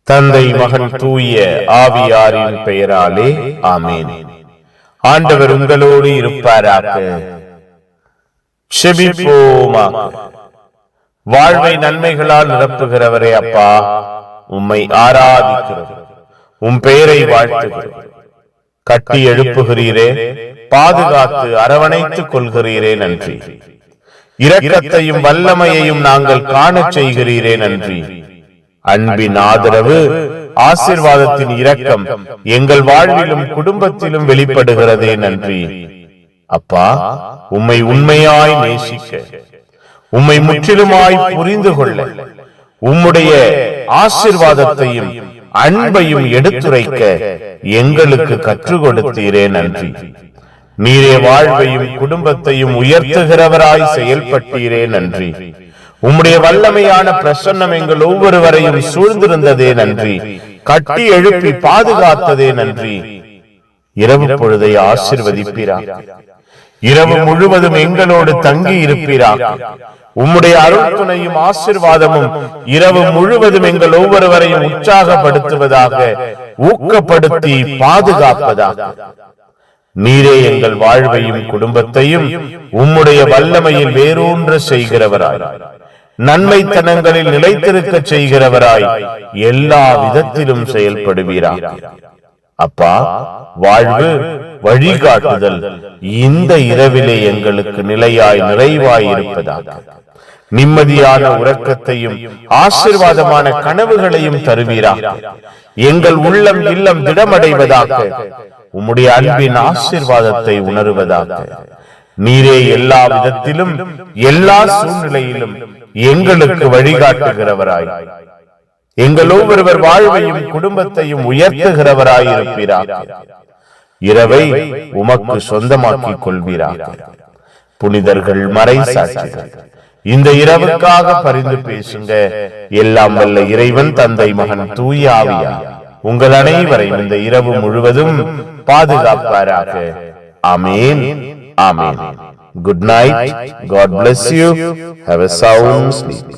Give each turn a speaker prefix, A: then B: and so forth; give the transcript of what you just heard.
A: தந்தை மகன் தூய ஆவியாரின் பெயராலே ஆமென். ஆண்டவர் உங்களோடு இருப்பாராக. செபிப்போமாக. வாழ்வை நன்மைகளால் நிரப்புகிறவரே அப்பா, உம்மை ஆராதிக்கிறோம், உம் பெயரை வாழ்த்துகிறோம். கட்டி எழுப்புகிறீரே, பாதுகாத்து அரவணைத்துக் கொள்கிறீரே, நன்றி. இரக்கத்தையும் வல்லமையையும் நாங்கள் காணச் செய்கிறீரே, நன்றி. அன்பின் ஆதரவு, ஆசீர்வாதத்தின் இரக்கம் எங்கள் வாழ்விலும் குடும்பத்திலும் வெளிப்படுகிறதே, நன்றி. அப்பா, உம்மை உண்மையாய் நேசிக்க, உம்மை முற்றிலுமாய் புரிந்து கொள்ள, உம்முடைய ஆசீர்வாதத்தையும் அன்பையும் எடுத்துரைக்க எங்களுக்கு கற்றுக் கொடுத்தீரே, நன்றி. நீரே வாழ்வையும் குடும்பத்தையும் உயர்த்துகிறவராய் செயல்பட்டீரே, நன்றி. உம்முடைய வல்லமையான பிரசன்னம் எங்கள் ஒவ்வொருவரையும் சூழ்ந்திருந்ததே, நன்றி. கட்டி எழுப்பி பாதுகாத்ததே, நன்றி. இரவு பொழுதை ஆசீர்வதிப்பீராக. இரவு முழுவதும் எங்களோடு தங்கி இருப்பீராக. உம்முடைய அருள் துணையும் ஆசீர்வாதமும் இரவு முழுவதும் எங்கள் ஒவ்வொருவரையும் உற்சாகப்படுத்துவதாக, ஊக்கப்படுத்தி பாதுகாப்பதாக. நீரே எங்கள் வாழ்வையும் குடும்பத்தையும் உம்முடைய வல்லமையில் வேரூன்ற செய்கிறவராய், நன்மைத்தனங்களில் நிலைத்திருக்க செய்கிறவராய் எல்லா விதத்திலும் செயல்படுவீராக. அப்பா, வாழ்வு, வழிகாட்டுதல் இந்த இரவிலே எங்களுக்கு நிலையாய் நிறைவாய் இருப்பதாக. நிம்மதியான உறக்கத்தையும் ஆசீர்வாதமான கனவுகளையும் தருவீராக. எங்கள் உள்ளம் இல்லம் திடமடைவதாக, உம்முடைய அன்பின் ஆசீர்வாதத்தை உணர்வதாக. நீரே எல்லா விதத்திலும் எல்லா சூழ்நிலையிலும் எங்களுக்கு வழிகாட்டுகிறவராய், எங்கள் ஒவ்வொருவர் வாழ்வையும் குடும்பத்தையும் உயர்த்துகிறவராய் இருப்பீராக. இரவை உமக்கு சொந்தமாக்கிக் கொள்வீராக. புனிதர்கள், மறை சாட்சிகள், இந்த இரவுக்காக பரிந்து பேசுங்க. எல்லாம் வல்ல இறைவன் தந்தை மகன் தூய ஆவியார் உங்கள் அனைவரையும் இந்த இரவு முழுவதும் பாதுகாப்பாராக. ஆமென். Amen. Good night. God bless you. Have a sound sleep.